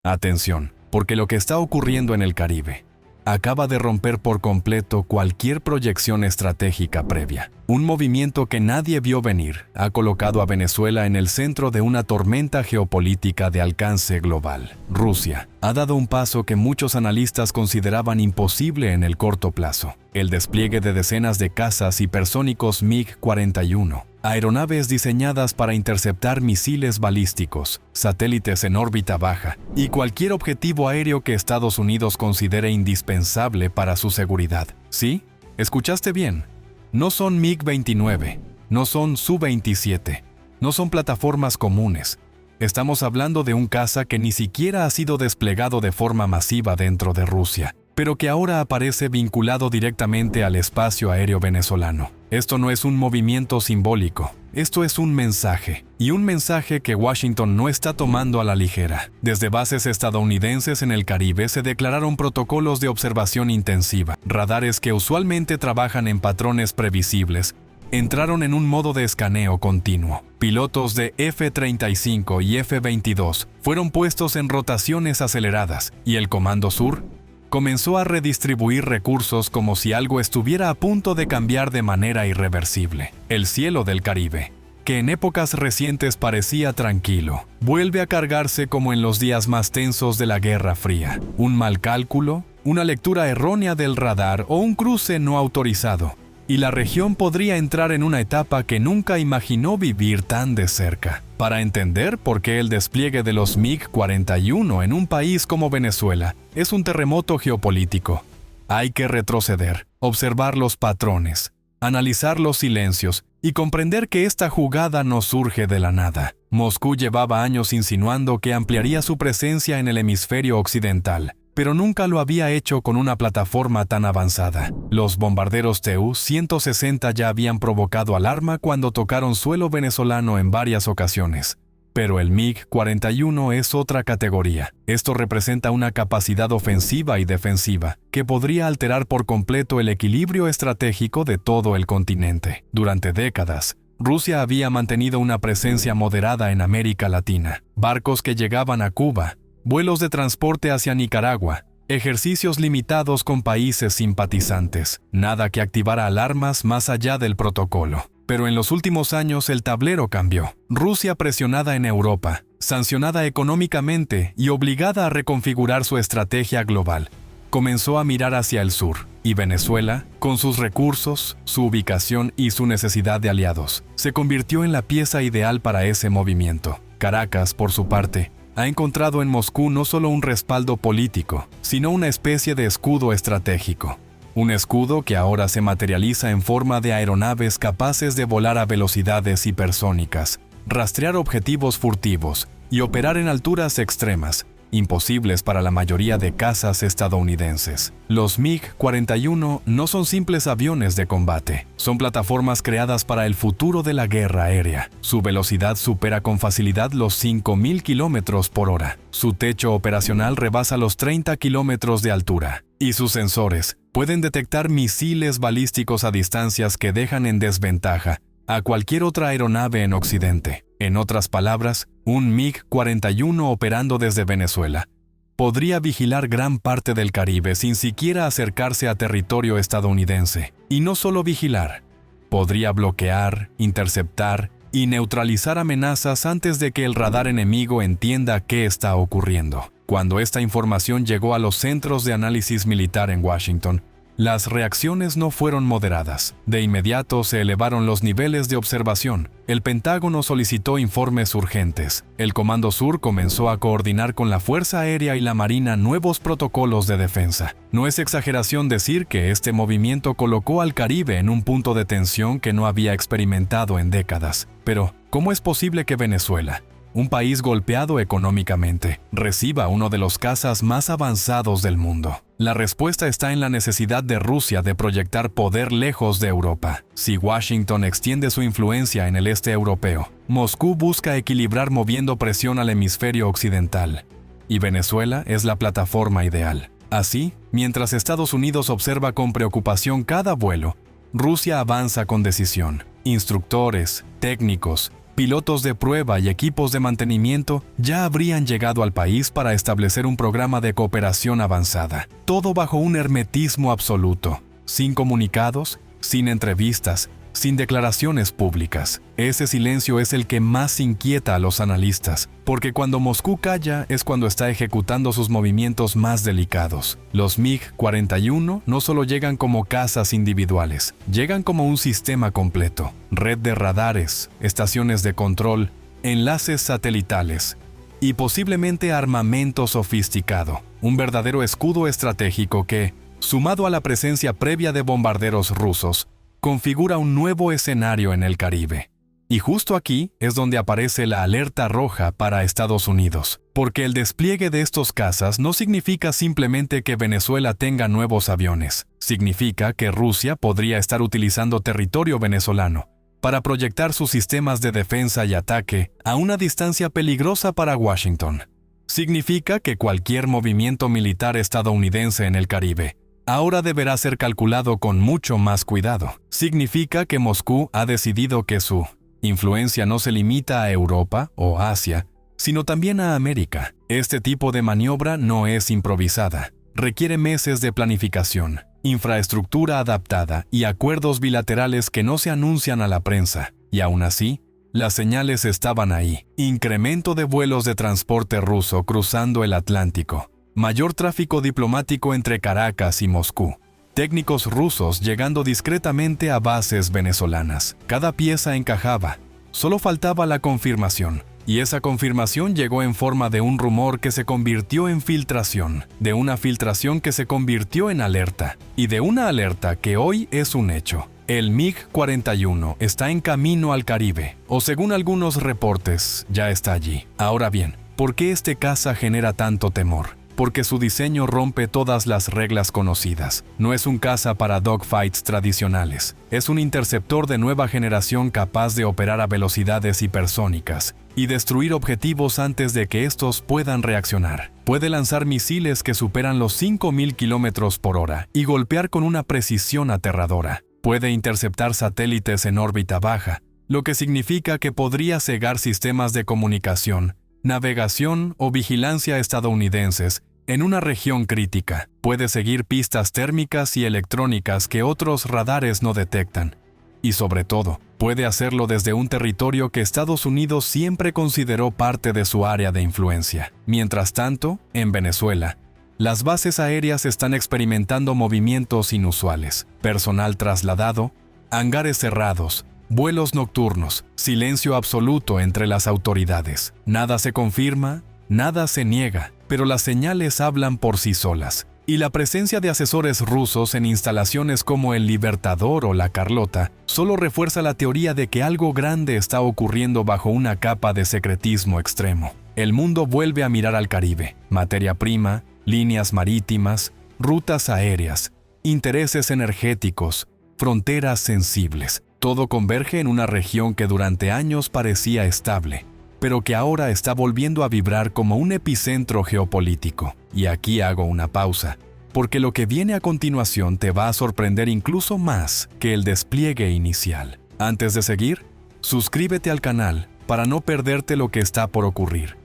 Atención, porque lo que está ocurriendo en el Caribe acaba de romper por completo cualquier proyección estratégica previa. Un movimiento que nadie vio venir ha colocado a Venezuela en el centro de una tormenta geopolítica de alcance global. Rusia ha dado un paso que muchos analistas consideraban imposible en el corto plazo: el despliegue de decenas de cazas hipersónicos MiG-41, aeronaves diseñadas para interceptar misiles balísticos, satélites en órbita baja y cualquier objetivo aéreo que Estados Unidos considere indispensable para su seguridad. ¿Sí? ¿Escuchaste bien? No son MiG-29, no son Su-27, no son plataformas comunes. Estamos hablando de un caza que ni siquiera ha sido desplegado de forma masiva dentro de Rusia, pero que ahora aparece vinculado directamente al espacio aéreo venezolano. Esto no es un movimiento simbólico, esto es un mensaje, y un mensaje que Washington no está tomando a la ligera. Desde bases estadounidenses en el Caribe se declararon protocolos de observación intensiva. Radares que usualmente trabajan en patrones previsibles entraron en un modo de escaneo continuo. Pilotos de F-35 y F-22 fueron puestos en rotaciones aceleradas, y el Comando Sur comenzó a redistribuir recursos como si algo estuviera a punto de cambiar de manera irreversible. El cielo del Caribe, que en épocas recientes parecía tranquilo, vuelve a cargarse como en los días más tensos de la Guerra Fría. Un mal cálculo, una lectura errónea del radar o un cruce no autorizado, y la región podría entrar en una etapa que nunca imaginó vivir tan de cerca. Para entender por qué el despliegue de los MiG-41 en un país como Venezuela es un terremoto geopolítico, hay que retroceder, observar los patrones, analizar los silencios y comprender que esta jugada no surge de la nada. Moscú llevaba años insinuando que ampliaría su presencia en el hemisferio occidental, pero nunca lo había hecho con una plataforma tan avanzada. Los bombarderos Tu-160 ya habían provocado alarma cuando tocaron suelo venezolano en varias ocasiones. Pero el MiG-41 es otra categoría. Esto representa una capacidad ofensiva y defensiva que podría alterar por completo el equilibrio estratégico de todo el continente. Durante décadas, Rusia había mantenido una presencia moderada en América Latina. Barcos que llegaban a Cuba, vuelos de transporte hacia Nicaragua, ejercicios limitados con países simpatizantes, nada que activara alarmas más allá del protocolo. Pero en los últimos años el tablero cambió. Rusia, presionada en Europa, sancionada económicamente y obligada a reconfigurar su estrategia global, comenzó a mirar hacia el sur, y Venezuela, con sus recursos, su ubicación y su necesidad de aliados, se convirtió en la pieza ideal para ese movimiento. Caracas, por su parte, ha encontrado en Moscú no solo un respaldo político, sino una especie de escudo estratégico. Un escudo que ahora se materializa en forma de aeronaves capaces de volar a velocidades hipersónicas, rastrear objetivos furtivos y operar en alturas extremas, imposibles para la mayoría de cazas estadounidenses. Los MiG-41 no son simples aviones de combate, son plataformas creadas para el futuro de la guerra aérea. Su velocidad supera con facilidad los 5.000 kilómetros por hora. Su techo operacional rebasa los 30 kilómetros de altura. Y sus sensores pueden detectar misiles balísticos a distancias que dejan en desventaja a cualquier otra aeronave en Occidente. En otras palabras, un MiG-41 operando desde Venezuela podría vigilar gran parte del Caribe sin siquiera acercarse a territorio estadounidense. Y no solo vigilar, podría bloquear, interceptar y neutralizar amenazas antes de que el radar enemigo entienda qué está ocurriendo. Cuando esta información llegó a los centros de análisis militar en Washington, las reacciones no fueron moderadas. De inmediato se elevaron los niveles de observación. El Pentágono solicitó informes urgentes. El Comando Sur comenzó a coordinar con la Fuerza Aérea y la Marina nuevos protocolos de defensa. No es exageración decir que este movimiento colocó al Caribe en un punto de tensión que no había experimentado en décadas. Pero, ¿cómo es posible que Venezuela, un país golpeado económicamente, reciba uno de los cazas más avanzados del mundo? La respuesta está en la necesidad de Rusia de proyectar poder lejos de Europa. Si Washington extiende su influencia en el este europeo, Moscú busca equilibrar moviendo presión al hemisferio occidental, y Venezuela es la plataforma ideal. Así, mientras Estados Unidos observa con preocupación cada vuelo, Rusia avanza con decisión. Instructores, técnicos, pilotos de prueba y equipos de mantenimiento ya habrían llegado al país para establecer un programa de cooperación avanzada. Todo bajo un hermetismo absoluto, sin comunicados, sin entrevistas, sin declaraciones públicas. Ese silencio es el que más inquieta a los analistas, porque cuando Moscú calla es cuando está ejecutando sus movimientos más delicados. Los MiG-41 no solo llegan como cazas individuales, llegan como un sistema completo. Red de radares, estaciones de control, enlaces satelitales y posiblemente armamento sofisticado. Un verdadero escudo estratégico que, sumado a la presencia previa de bombarderos rusos, configura un nuevo escenario en el Caribe. Y justo aquí es donde aparece la alerta roja para Estados Unidos, porque el despliegue de estos cazas no significa simplemente que Venezuela tenga nuevos aviones, significa que Rusia podría estar utilizando territorio venezolano para proyectar sus sistemas de defensa y ataque a una distancia peligrosa para Washington. Significa que cualquier movimiento militar estadounidense en el Caribe ahora deberá ser calculado con mucho más cuidado. Significa que Moscú ha decidido que su influencia no se limita a Europa o Asia, sino también a América. Este tipo de maniobra no es improvisada. Requiere meses de planificación, infraestructura adaptada y acuerdos bilaterales que no se anuncian a la prensa. Y aún así, las señales estaban ahí. Incremento de vuelos de transporte ruso cruzando el Atlántico. Mayor tráfico diplomático entre Caracas y Moscú. Técnicos rusos llegando discretamente a bases venezolanas. Cada pieza encajaba. Solo faltaba la confirmación. Y esa confirmación llegó en forma de un rumor que se convirtió en filtración. De una filtración que se convirtió en alerta. Y de una alerta que hoy es un hecho. El MiG-41 está en camino al Caribe. O según algunos reportes, ya está allí. Ahora bien, ¿por qué este caza genera tanto temor? Porque su diseño rompe todas las reglas conocidas. No es un caza para dogfights tradicionales. Es un interceptor de nueva generación capaz de operar a velocidades hipersónicas y destruir objetivos antes de que estos puedan reaccionar. Puede lanzar misiles que superan los 5.000 km por hora y golpear con una precisión aterradora. Puede interceptar satélites en órbita baja, lo que significa que podría cegar sistemas de comunicación, navegación o vigilancia estadounidenses en una región crítica. Puede seguir pistas térmicas y electrónicas que otros radares no detectan. Y sobre todo, puede hacerlo desde un territorio que Estados Unidos siempre consideró parte de su área de influencia. Mientras tanto, en Venezuela, las bases aéreas están experimentando movimientos inusuales. Personal trasladado, hangares cerrados, vuelos nocturnos, silencio absoluto entre las autoridades. Nada se confirma, nada se niega, pero las señales hablan por sí solas. Y la presencia de asesores rusos en instalaciones como el Libertador o la Carlota solo refuerza la teoría de que algo grande está ocurriendo bajo una capa de secretismo extremo. El mundo vuelve a mirar al Caribe. Materia prima, líneas marítimas, rutas aéreas, intereses energéticos, fronteras sensibles. Todo converge en una región que durante años parecía estable, pero que ahora está volviendo a vibrar como un epicentro geopolítico. Y aquí hago una pausa, porque lo que viene a continuación te va a sorprender incluso más que el despliegue inicial. Antes de seguir, suscríbete al canal para no perderte lo que está por ocurrir,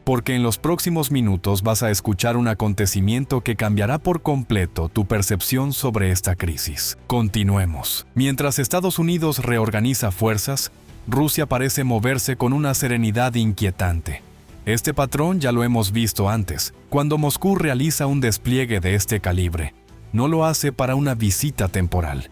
porque en los próximos minutos vas a escuchar un acontecimiento que cambiará por completo tu percepción sobre esta crisis. Continuemos. Mientras Estados Unidos reorganiza fuerzas, Rusia parece moverse con una serenidad inquietante. Este patrón ya lo hemos visto antes. Cuando Moscú realiza un despliegue de este calibre, no lo hace para una visita temporal.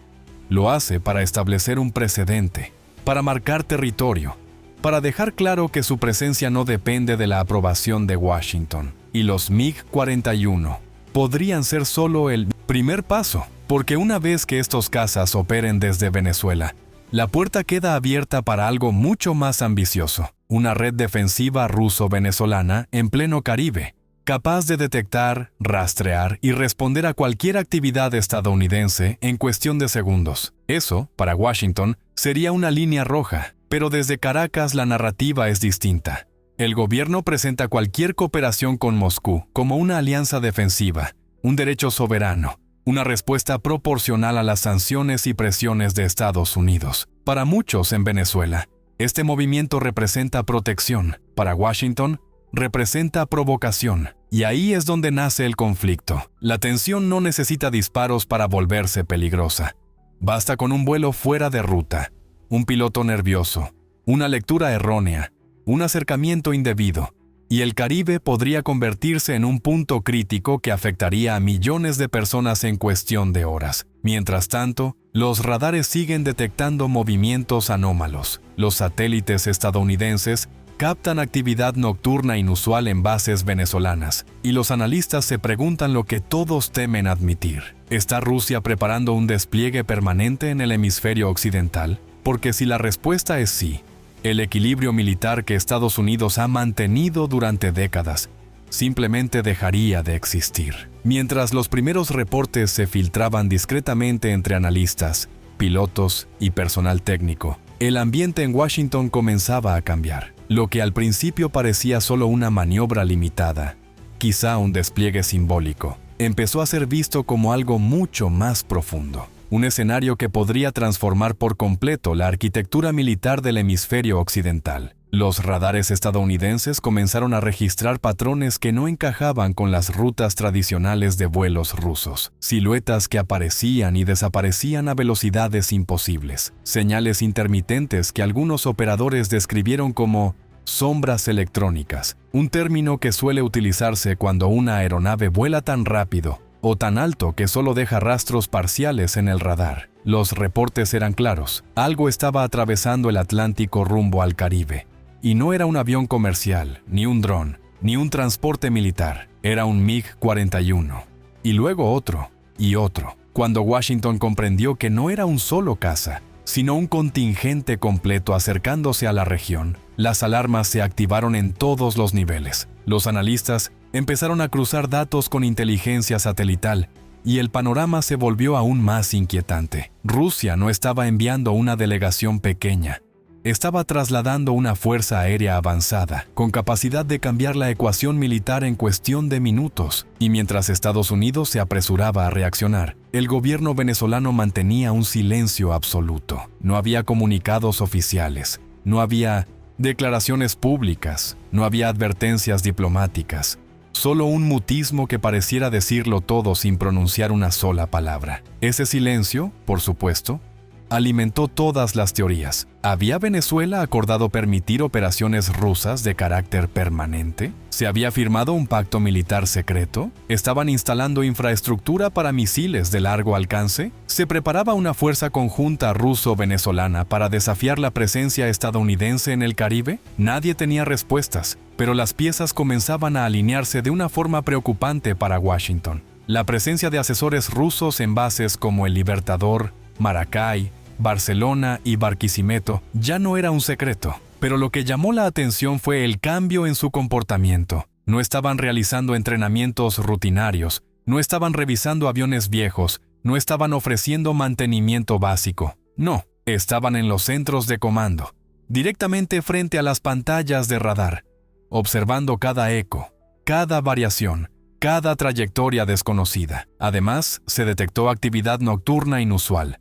Lo hace para establecer un precedente, para marcar territorio, para dejar claro que su presencia no depende de la aprobación de Washington. Y los MiG-41 podrían ser solo el primer paso, porque una vez que estos cazas operen desde Venezuela, la puerta queda abierta para algo mucho más ambicioso, una red defensiva ruso-venezolana en pleno Caribe, capaz de detectar, rastrear y responder a cualquier actividad estadounidense en cuestión de segundos. Eso, para Washington, sería una línea roja, pero desde Caracas la narrativa es distinta. El gobierno presenta cualquier cooperación con Moscú como una alianza defensiva, un derecho soberano, una respuesta proporcional a las sanciones y presiones de Estados Unidos. Para muchos en Venezuela, Este movimiento representa protección. Para Washington, representa provocación. Y ahí es donde nace el conflicto. La tensión no necesita disparos para volverse peligrosa. Basta con un vuelo fuera de ruta, un piloto nervioso, una lectura errónea, un acercamiento indebido, y el Caribe podría convertirse en un punto crítico que afectaría a millones de personas en cuestión de horas. Mientras tanto, los radares siguen detectando movimientos anómalos. Los satélites estadounidenses captan actividad nocturna inusual en bases venezolanas, y los analistas se preguntan lo que todos temen admitir. ¿Está Rusia preparando un despliegue permanente en el hemisferio occidental? Porque si la respuesta es sí, el equilibrio militar que Estados Unidos ha mantenido durante décadas simplemente dejaría de existir. Mientras los primeros reportes se filtraban discretamente entre analistas, pilotos y personal técnico, el ambiente en Washington comenzaba a cambiar. Lo que al principio parecía solo una maniobra limitada, quizá un despliegue simbólico, empezó a ser visto como algo mucho más profundo. Un escenario que podría transformar por completo la arquitectura militar del hemisferio occidental. Los radares estadounidenses comenzaron a registrar patrones que no encajaban con las rutas tradicionales de vuelos rusos. Siluetas que aparecían y desaparecían a velocidades imposibles. Señales intermitentes que algunos operadores describieron como sombras electrónicas, un término que suele utilizarse cuando una aeronave vuela tan rápido o tan alto que solo deja rastros parciales en el radar. Los reportes eran claros. Algo estaba atravesando el Atlántico rumbo al Caribe. Y no era un avión comercial, ni un dron, ni un transporte militar. Era un MiG-41. Y luego otro, y otro. Cuando Washington comprendió que no era un solo caza, sino un contingente completo acercándose a la región, las alarmas se activaron en todos los niveles. Los analistas empezaron a cruzar datos con inteligencia satelital y el panorama se volvió aún más inquietante. Rusia no estaba enviando una delegación pequeña. Estaba trasladando una fuerza aérea avanzada, con capacidad de cambiar la ecuación militar en cuestión de minutos. Y mientras Estados Unidos se apresuraba a reaccionar, el gobierno venezolano mantenía un silencio absoluto. No había comunicados oficiales, no había declaraciones públicas, no había advertencias diplomáticas. Solo un mutismo que pareciera decirlo todo sin pronunciar una sola palabra. Ese silencio, por supuesto, alimentó todas las teorías. ¿Había Venezuela acordado permitir operaciones rusas de carácter permanente? ¿Se había firmado un pacto militar secreto? ¿Estaban instalando infraestructura para misiles de largo alcance? ¿Se preparaba una fuerza conjunta ruso-venezolana para desafiar la presencia estadounidense en el Caribe? Nadie tenía respuestas, pero las piezas comenzaban a alinearse de una forma preocupante para Washington. La presencia de asesores rusos en bases como el Libertador, Maracay, Barcelona y Barquisimeto ya no era un secreto, pero lo que llamó la atención fue el cambio en su comportamiento. No estaban realizando entrenamientos rutinarios, no estaban revisando aviones viejos, no estaban ofreciendo mantenimiento básico. No, estaban en los centros de comando, directamente frente a las pantallas de radar, observando cada eco, cada variación, cada trayectoria desconocida. Además, se detectó actividad nocturna inusual.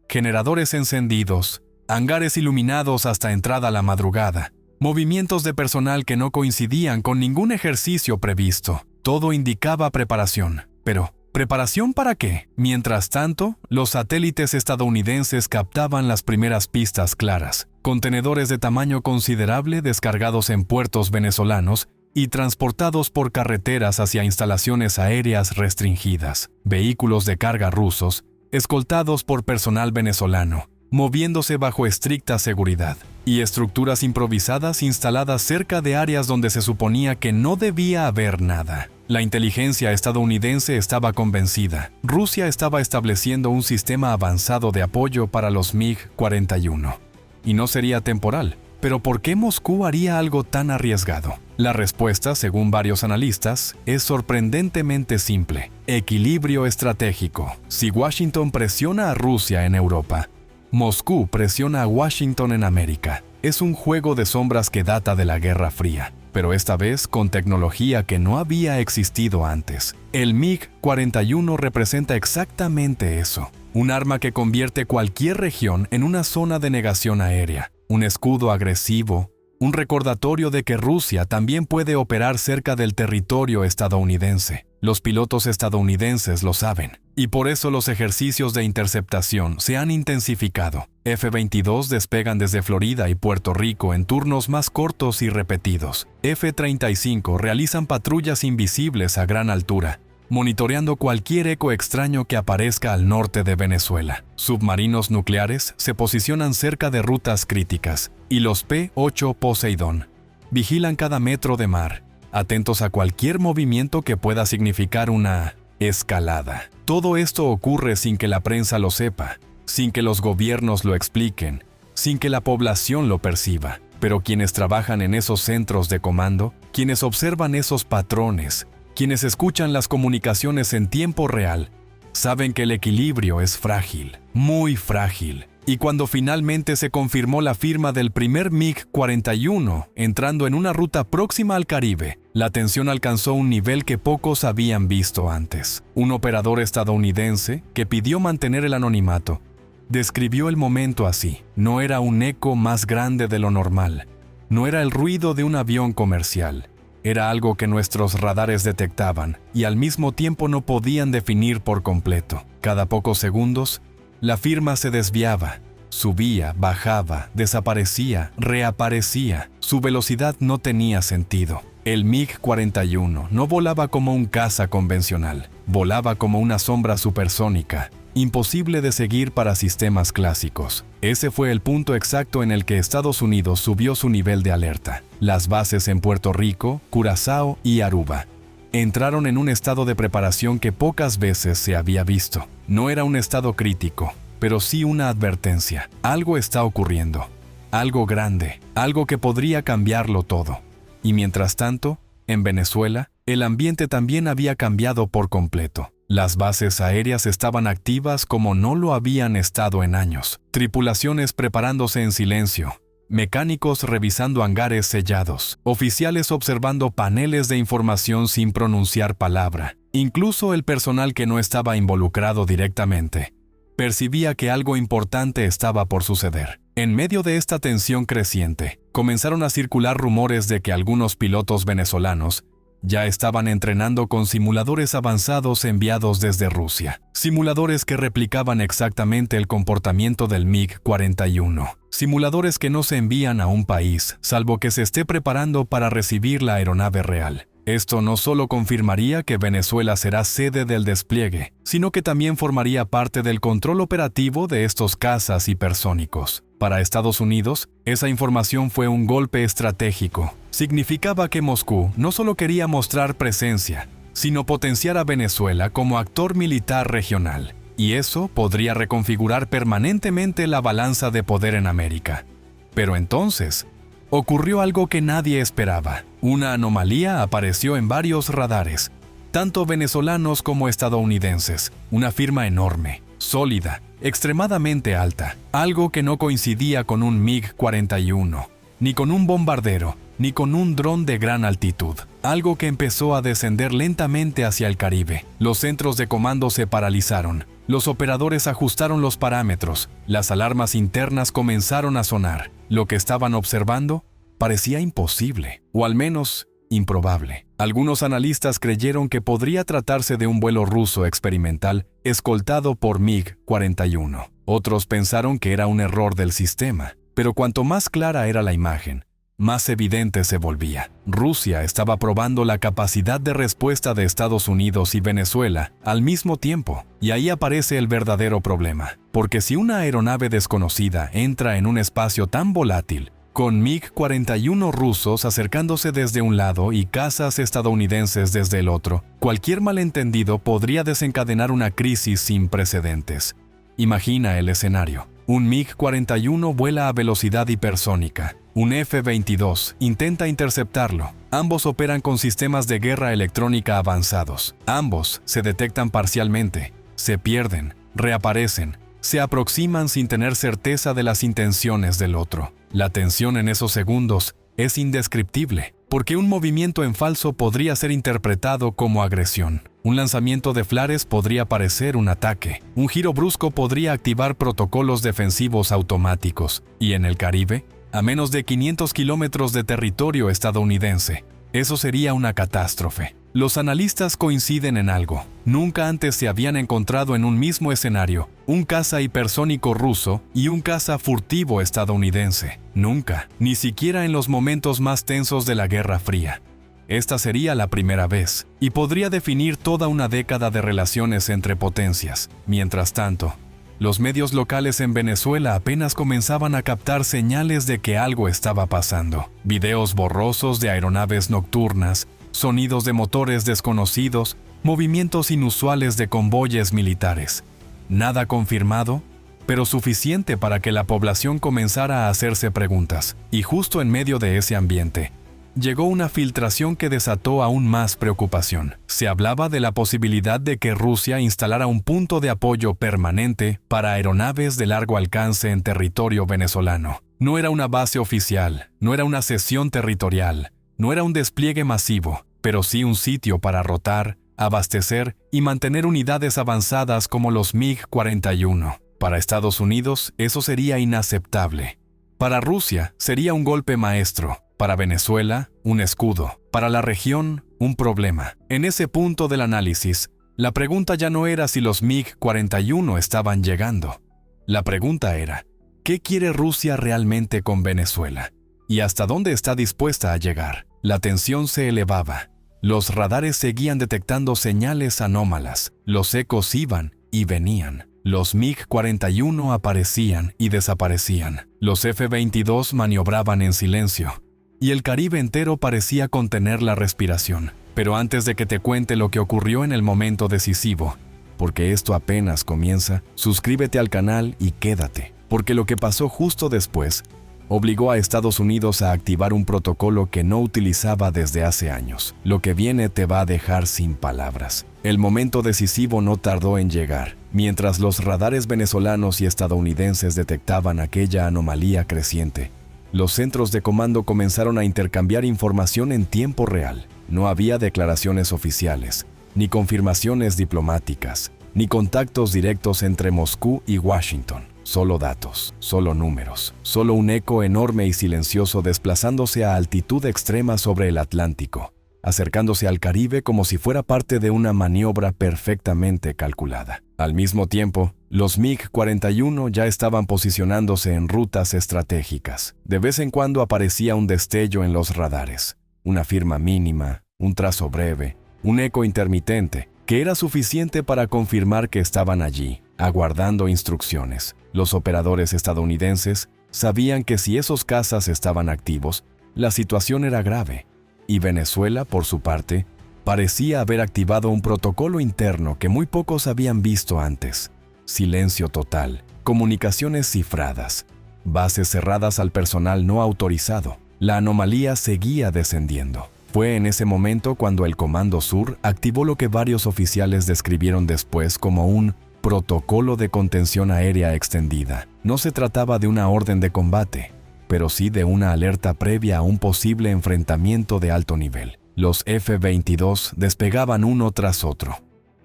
Generadores encendidos, hangares iluminados hasta entrada la madrugada, movimientos de personal que no coincidían con ningún ejercicio previsto. Todo indicaba preparación. Pero, ¿preparación para qué? Mientras tanto, los satélites estadounidenses captaban las primeras pistas claras. Contenedores de tamaño considerable descargados en puertos venezolanos y transportados por carreteras hacia instalaciones aéreas restringidas. Vehículos de carga rusos, escoltados por personal venezolano, moviéndose bajo estricta seguridad, y estructuras improvisadas instaladas cerca de áreas donde se suponía que no debía haber nada. La inteligencia estadounidense estaba convencida. Rusia estaba estableciendo un sistema avanzado de apoyo para los MiG-41. Y no sería temporal. Pero ¿por qué Moscú haría algo tan arriesgado? La respuesta, según varios analistas, es sorprendentemente simple. Equilibrio estratégico. Si Washington presiona a Rusia en Europa, Moscú presiona a Washington en América. Es un juego de sombras que data de la Guerra Fría, pero esta vez con tecnología que no había existido antes. El MiG-41 representa exactamente eso. Un arma que convierte cualquier región en una zona de negación aérea. un escudo agresivo, un recordatorio de que Rusia también puede operar cerca del territorio estadounidense. Los pilotos estadounidenses lo saben, y por eso los ejercicios de interceptación se han intensificado. F-22 despegan desde Florida y Puerto Rico en turnos más cortos y repetidos. F-35 realizan patrullas invisibles a gran altura, monitoreando cualquier eco extraño que aparezca al norte de Venezuela. Submarinos nucleares se posicionan cerca de rutas críticas, y los P-8 Poseidón vigilan cada metro de mar, atentos a cualquier movimiento que pueda significar una escalada. Todo esto ocurre sin que la prensa lo sepa, sin que los gobiernos lo expliquen, sin que la población lo perciba. Pero quienes trabajan en esos centros de comando, quienes observan esos patrones, quienes escuchan las comunicaciones en tiempo real, saben que el equilibrio es frágil, muy frágil. Y cuando finalmente se confirmó la firma del primer MiG-41 entrando en una ruta próxima al Caribe, la tensión alcanzó un nivel que pocos habían visto antes. Un operador estadounidense, que pidió mantener el anonimato, describió el momento así: no era un eco más grande de lo normal, no era el ruido de un avión comercial, era algo que nuestros radares detectaban y al mismo tiempo no podían definir por completo. Cada pocos segundos, la firma se desviaba, subía, bajaba, desaparecía, reaparecía. Su velocidad no tenía sentido. El MiG-41 no volaba como un caza convencional, volaba como una sombra supersónica, imposible de seguir para sistemas clásicos. Ese fue el punto exacto en el que Estados Unidos subió su nivel de alerta. Las bases en Puerto Rico, Curazao y Aruba entraron en un estado de preparación que pocas veces se había visto. No era un estado crítico, pero sí una advertencia. Algo está ocurriendo, algo grande, algo que podría cambiarlo todo. Y mientras tanto, en Venezuela, el ambiente también había cambiado por completo. Las bases aéreas estaban activas como no lo habían estado en años. Tripulaciones preparándose en silencio, mecánicos revisando hangares sellados, oficiales observando paneles de información sin pronunciar palabra. Incluso el personal que no estaba involucrado directamente percibía que algo importante estaba por suceder. En medio de esta tensión creciente, comenzaron a circular rumores de que algunos pilotos venezolanos ya estaban entrenando con simuladores avanzados enviados desde Rusia. Simuladores que replicaban exactamente el comportamiento del MiG-41. Simuladores que no se envían a un país, salvo que se esté preparando para recibir la aeronave real. Esto no solo confirmaría que Venezuela será sede del despliegue, sino que también formaría parte del control operativo de estos cazas hipersónicos. Para Estados Unidos, esa información fue un golpe estratégico. Significaba que Moscú no solo quería mostrar presencia, sino potenciar a Venezuela como actor militar regional. Y eso podría reconfigurar permanentemente la balanza de poder en América. Pero entonces, ocurrió algo que nadie esperaba. Una anomalía apareció en varios radares, tanto venezolanos como estadounidenses. Una firma enorme, sólida, extremadamente alta. Algo que no coincidía con un MiG-41, ni con un bombardero, ni con un dron de gran altitud. Algo que empezó a descender lentamente hacia el Caribe. Los centros de comando se paralizaron. Los operadores ajustaron los parámetros. Las alarmas internas comenzaron a sonar. Lo que estaban observando parecía imposible, o al menos improbable. Algunos analistas creyeron que podría tratarse de un vuelo ruso experimental escoltado por MiG-41. Otros pensaron que era un error del sistema. Pero cuanto más clara era la imagen, más evidente se volvía. Rusia estaba probando la capacidad de respuesta de Estados Unidos y Venezuela al mismo tiempo. Y ahí aparece el verdadero problema. Porque si una aeronave desconocida entra en un espacio tan volátil, con MiG-41 rusos acercándose desde un lado y cazas estadounidenses desde el otro, cualquier malentendido podría desencadenar una crisis sin precedentes. Imagina el escenario. Un MiG-41 vuela a velocidad hipersónica. Un F-22 intenta interceptarlo. Ambos operan con sistemas de guerra electrónica avanzados. Ambos se detectan parcialmente, se pierden, reaparecen, se aproximan sin tener certeza de las intenciones del otro. La tensión en esos segundos es indescriptible, porque un movimiento en falso podría ser interpretado como agresión. Un lanzamiento de flares podría parecer un ataque. Un giro brusco podría activar protocolos defensivos automáticos. Y en el Caribe, a menos de 500 kilómetros de territorio estadounidense, eso sería una catástrofe. Los analistas coinciden en algo. Nunca antes se habían encontrado en un mismo escenario un caza hipersónico ruso y un caza furtivo estadounidense. Nunca, ni siquiera en los momentos más tensos de la Guerra Fría. Esta sería la primera vez, y podría definir toda una década de relaciones entre potencias. Mientras tanto, los medios locales en Venezuela apenas comenzaban a captar señales de que algo estaba pasando. Videos borrosos de aeronaves nocturnas, sonidos de motores desconocidos, movimientos inusuales de convoyes militares. Nada confirmado, pero suficiente para que la población comenzara a hacerse preguntas. Y justo en medio de ese ambiente, llegó una filtración que desató aún más preocupación. Se hablaba de la posibilidad de que Rusia instalara un punto de apoyo permanente para aeronaves de largo alcance en territorio venezolano. No era una base oficial, no era una cesión territorial, no era un despliegue masivo, pero sí un sitio para rotar, abastecer y mantener unidades avanzadas como los MiG-41. Para Estados Unidos, eso sería inaceptable. Para Rusia, sería un golpe maestro. Para Venezuela, un escudo. Para la región, un problema. En ese punto del análisis, la pregunta ya no era si los MiG-41 estaban llegando. La pregunta era, ¿qué quiere Rusia realmente con Venezuela? ¿Y hasta dónde está dispuesta a llegar? La tensión se elevaba. Los radares seguían detectando señales anómalas. Los ecos iban y venían. Los MiG-41 aparecían y desaparecían. Los F-22 maniobraban en silencio. Y el Caribe entero parecía contener la respiración. Pero antes de que te cuente lo que ocurrió en el momento decisivo, porque esto apenas comienza, suscríbete al canal y quédate, porque lo que pasó justo después obligó a Estados Unidos a activar un protocolo que no utilizaba desde hace años. Lo que viene te va a dejar sin palabras. El momento decisivo no tardó en llegar. Mientras los radares venezolanos y estadounidenses detectaban aquella anomalía creciente, los centros de comando comenzaron a intercambiar información en tiempo real. No había declaraciones oficiales, ni confirmaciones diplomáticas, ni contactos directos entre Moscú y Washington. Solo datos, solo números, solo un eco enorme y silencioso desplazándose a altitud extrema sobre el Atlántico, acercándose al Caribe como si fuera parte de una maniobra perfectamente calculada. Al mismo tiempo, los MiG-41 ya estaban posicionándose en rutas estratégicas. De vez en cuando aparecía un destello en los radares, una firma mínima, un trazo breve, un eco intermitente, que era suficiente para confirmar que estaban allí, aguardando instrucciones. Los operadores estadounidenses sabían que si esos cazas estaban activos, la situación era grave, y Venezuela, por su parte, parecía haber activado un protocolo interno que muy pocos habían visto antes. Silencio total, comunicaciones cifradas, bases cerradas al personal no autorizado. La anomalía seguía descendiendo. Fue en ese momento cuando el Comando Sur activó lo que varios oficiales describieron después como un protocolo de contención aérea extendida. No se trataba de una orden de combate, pero sí de una alerta previa a un posible enfrentamiento de alto nivel. Los F-22 despegaban uno tras otro.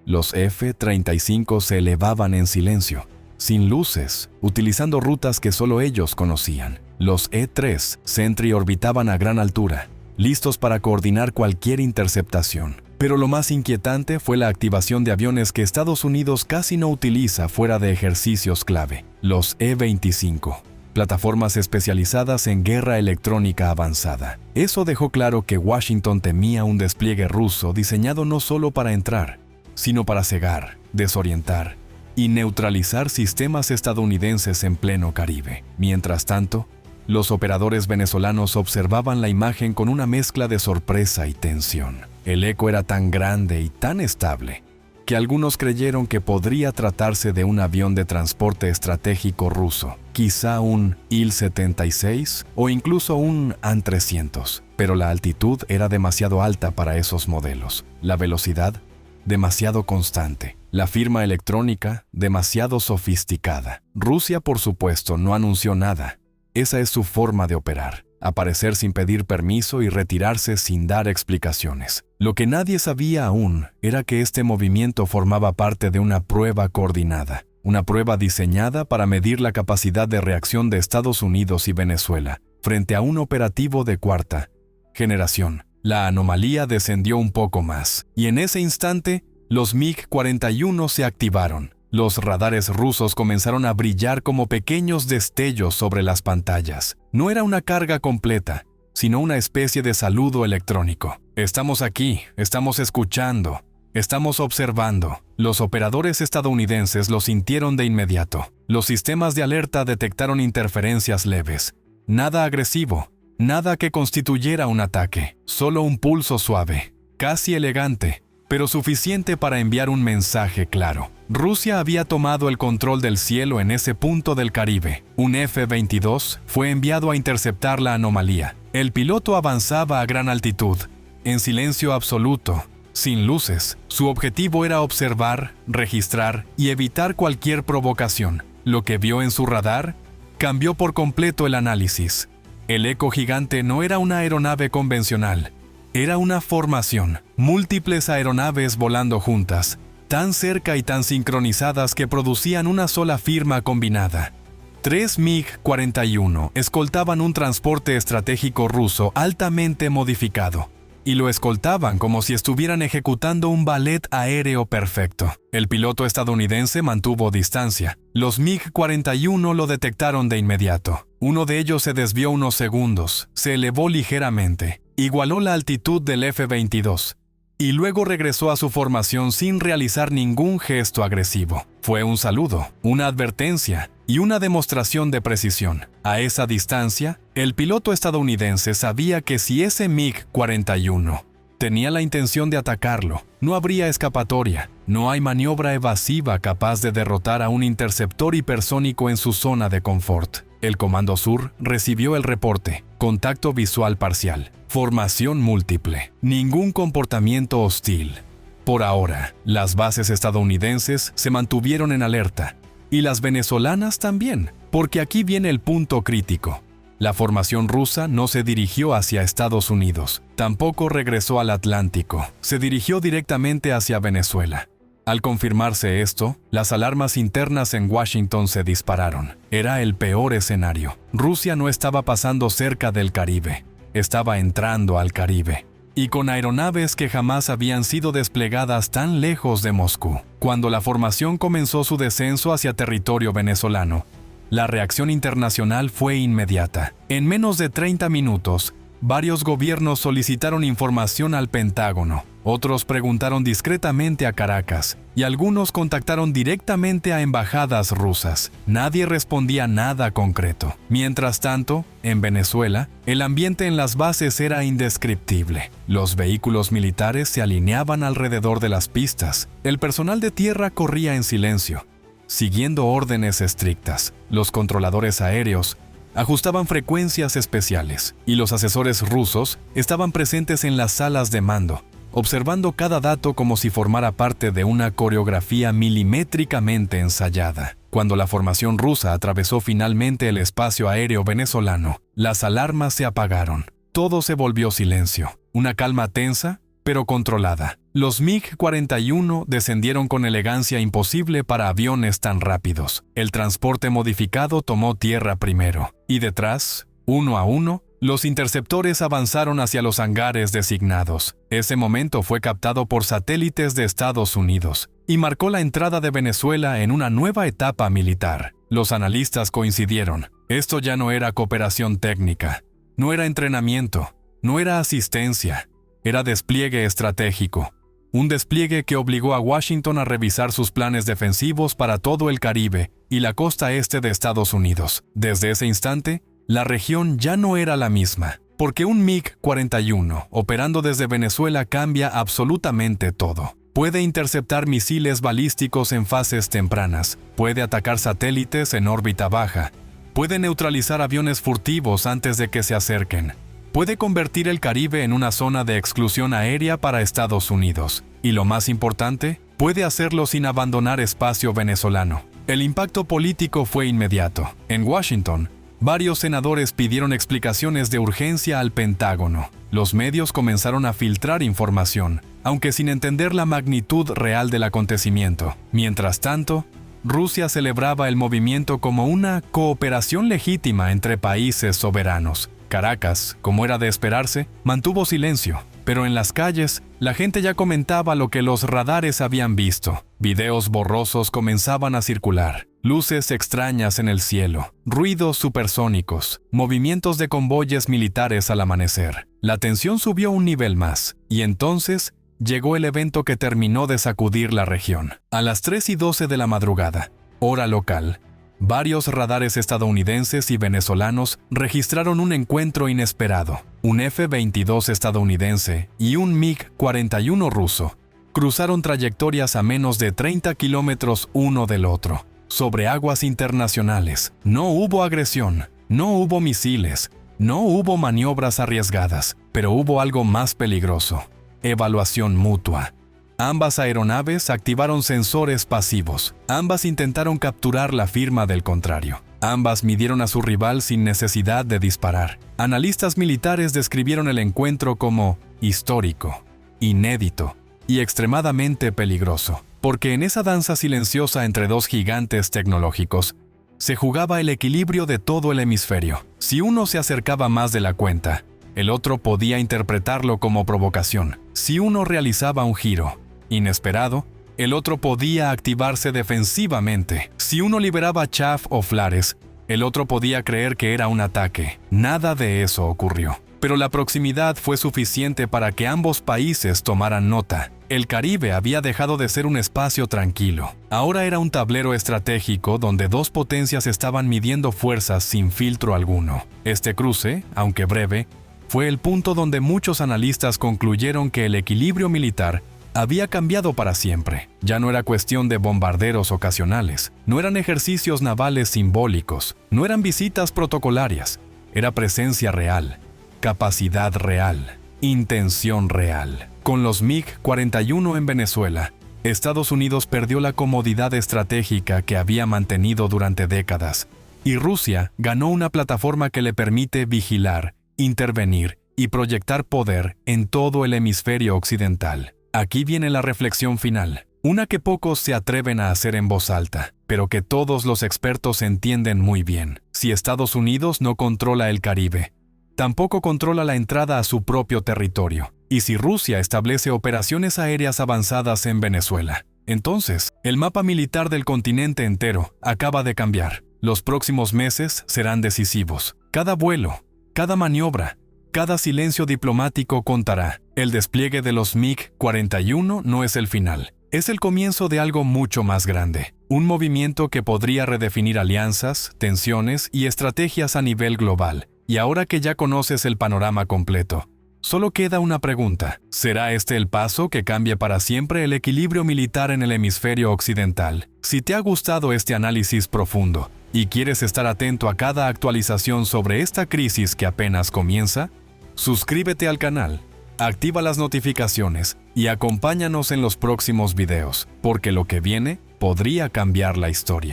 Los F-35 se elevaban en silencio, sin luces, utilizando rutas que solo ellos conocían. Los E-3 Sentry orbitaban a gran altura, listos para coordinar cualquier interceptación. Pero lo más inquietante fue la activación de aviones que Estados Unidos casi no utiliza fuera de ejercicios clave, los E-25, plataformas especializadas en guerra electrónica avanzada. Eso dejó claro que Washington temía un despliegue ruso diseñado no solo para entrar, sino para cegar, desorientar y neutralizar sistemas estadounidenses en pleno Caribe. Mientras tanto, los operadores venezolanos observaban la imagen con una mezcla de sorpresa y tensión. El eco era tan grande y tan estable que algunos creyeron que podría tratarse de un avión de transporte estratégico ruso, quizá un Il-76 o incluso un An-300, pero la altitud era demasiado alta para esos modelos, la velocidad demasiado constante, la firma electrónica demasiado sofisticada. Rusia, por supuesto, no anunció nada. Esa es su forma de operar. aparecer sin pedir permiso y retirarse sin dar explicaciones. Lo que nadie sabía aún era que este movimiento formaba parte de una prueba coordinada, una prueba diseñada para medir la capacidad de reacción de Estados Unidos y Venezuela frente a un operativo de cuarta generación. La anomalía descendió un poco más, y en ese instante, los MiG-41 se activaron. Los radares rusos comenzaron a brillar como pequeños destellos sobre las pantallas. No era una carga completa, sino una especie de saludo electrónico. Estamos aquí, estamos escuchando, estamos observando. Los operadores estadounidenses lo sintieron de inmediato. Los sistemas de alerta detectaron interferencias leves. Nada agresivo, nada que constituyera un ataque, solo un pulso suave, casi elegante, pero suficiente para enviar un mensaje claro. Rusia había tomado el control del cielo en ese punto del Caribe. Un F-22 fue enviado a interceptar la anomalía. El piloto avanzaba a gran altitud, en silencio absoluto, sin luces. Su objetivo era observar, registrar y evitar cualquier provocación. Lo que vio en su radar cambió por completo el análisis. El eco gigante no era una aeronave convencional. Era una formación, múltiples aeronaves volando juntas, tan cerca y tan sincronizadas que producían una sola firma combinada. 3 MiG-41 escoltaban un transporte estratégico ruso altamente modificado, y lo escoltaban como si estuvieran ejecutando un ballet aéreo perfecto. El piloto estadounidense mantuvo distancia. Los MiG-41 lo detectaron de inmediato. Uno de ellos se desvió unos segundos, se elevó ligeramente, igualó la altitud del F-22 y luego regresó a su formación sin realizar ningún gesto agresivo. Fue un saludo, una advertencia y una demostración de precisión. A esa distancia, el piloto estadounidense sabía que si ese MiG-41 tenía la intención de atacarlo, no habría escapatoria. No hay maniobra evasiva capaz de derrotar a un interceptor hipersónico en su zona de confort. El Comando Sur recibió el reporte. Contacto visual parcial. Formación múltiple. Ningún comportamiento hostil. Por ahora, las bases estadounidenses se mantuvieron en alerta. Y las venezolanas también, porque aquí viene el punto crítico. La formación rusa no se dirigió hacia Estados Unidos. Tampoco regresó al Atlántico. Se dirigió directamente hacia Venezuela. Al confirmarse esto, las alarmas internas en Washington se dispararon. Era el peor escenario. Rusia no estaba pasando cerca del Caribe. Estaba entrando al Caribe. Y con aeronaves que jamás habían sido desplegadas tan lejos de Moscú. Cuando la formación comenzó su descenso hacia territorio venezolano, la reacción internacional fue inmediata. En menos de 30 minutos, varios gobiernos solicitaron información al Pentágono. Otros preguntaron discretamente a Caracas y algunos contactaron directamente a embajadas rusas. Nadie respondía nada concreto. Mientras tanto, en Venezuela, el ambiente en las bases era indescriptible. Los vehículos militares se alineaban alrededor de las pistas. El personal de tierra corría en silencio, siguiendo órdenes estrictas. Los controladores aéreos ajustaban frecuencias especiales y los asesores rusos estaban presentes en las salas de mando, observando cada dato como si formara parte de una coreografía milimétricamente ensayada. Cuando la formación rusa atravesó finalmente el espacio aéreo venezolano, las alarmas se apagaron. Todo se volvió silencio. Una calma tensa, pero controlada. Los MiG-41 descendieron con elegancia imposible para aviones tan rápidos. El transporte modificado tomó tierra primero, y detrás, uno a uno, los interceptores avanzaron hacia los hangares designados. Ese momento fue captado por satélites de Estados Unidos y marcó la entrada de Venezuela en una nueva etapa militar. Los analistas coincidieron. Esto ya no era cooperación técnica, no era entrenamiento, no era asistencia, era despliegue estratégico. Un despliegue que obligó a Washington a revisar sus planes defensivos para todo el Caribe y la costa este de Estados Unidos. Desde ese instante, la región ya no era la misma, porque un MiG-41 operando desde Venezuela cambia absolutamente todo. Puede interceptar misiles balísticos en fases tempranas, puede atacar satélites en órbita baja, puede neutralizar aviones furtivos antes de que se acerquen, puede convertir el Caribe en una zona de exclusión aérea para Estados Unidos, y lo más importante, puede hacerlo sin abandonar espacio venezolano. El impacto político fue inmediato. En Washington, Varios senadores pidieron explicaciones de urgencia al Pentágono. Los medios comenzaron a filtrar información, aunque sin entender la magnitud real del acontecimiento. Mientras tanto, Rusia celebraba el movimiento como una cooperación legítima entre países soberanos. Caracas, como era de esperarse, mantuvo silencio, pero en las calles, la gente ya comentaba lo que los radares habían visto. Videos borrosos comenzaban a circular, luces extrañas en el cielo, ruidos supersónicos, movimientos de convoyes militares al amanecer. La tensión subió un nivel más, y entonces llegó el evento que terminó de sacudir la región. A las 3:12 de la madrugada, hora local, varios radares estadounidenses y venezolanos registraron un encuentro inesperado. Un F-22 estadounidense y un MiG-41 ruso cruzaron trayectorias a menos de 30 kilómetros uno del otro, sobre aguas internacionales. No hubo agresión, no hubo misiles, no hubo maniobras arriesgadas, pero hubo algo más peligroso: evaluación mutua. Ambas aeronaves activaron sensores pasivos. Ambas intentaron capturar la firma del contrario. Ambas midieron a su rival sin necesidad de disparar. Analistas militares describieron el encuentro como histórico, inédito y extremadamente peligroso, porque en esa danza silenciosa entre dos gigantes tecnológicos se jugaba el equilibrio de todo el hemisferio. Si uno se acercaba más de la cuenta, el otro podía interpretarlo como provocación. Si uno realizaba un giro inesperado, el otro podía activarse defensivamente. Si uno liberaba chaff o flares, el otro podía creer que era un ataque. Nada de eso ocurrió. Pero la proximidad fue suficiente para que ambos países tomaran nota. El Caribe había dejado de ser un espacio tranquilo. Ahora era un tablero estratégico donde dos potencias estaban midiendo fuerzas sin filtro alguno. Este cruce, aunque breve, fue el punto donde muchos analistas concluyeron que el equilibrio militar había cambiado para siempre. Ya no era cuestión de bombarderos ocasionales, no eran ejercicios navales simbólicos, no eran visitas protocolarias, era presencia real, capacidad real, intención real. Con los MiG-41 en Venezuela, Estados Unidos perdió la comodidad estratégica que había mantenido durante décadas, y Rusia ganó una plataforma que le permite vigilar, intervenir y proyectar poder en todo el hemisferio occidental. Aquí viene la reflexión final, una que pocos se atreven a hacer en voz alta, pero que todos los expertos entienden muy bien. Si Estados Unidos no controla el Caribe, tampoco controla la entrada a su propio territorio. Y si Rusia establece operaciones aéreas avanzadas en Venezuela, entonces el mapa militar del continente entero acaba de cambiar. Los próximos meses serán decisivos. Cada vuelo, cada maniobra, cada silencio diplomático contará. El despliegue de los MiG-41 no es el final. Es el comienzo de algo mucho más grande. Un movimiento que podría redefinir alianzas, tensiones y estrategias a nivel global. Y ahora que ya conoces el panorama completo, solo queda una pregunta. ¿Será este el paso que cambie para siempre el equilibrio militar en el hemisferio occidental? Si te ha gustado este análisis profundo y quieres estar atento a cada actualización sobre esta crisis que apenas comienza, suscríbete al canal, activa las notificaciones y acompáñanos en los próximos videos, porque lo que viene podría cambiar la historia.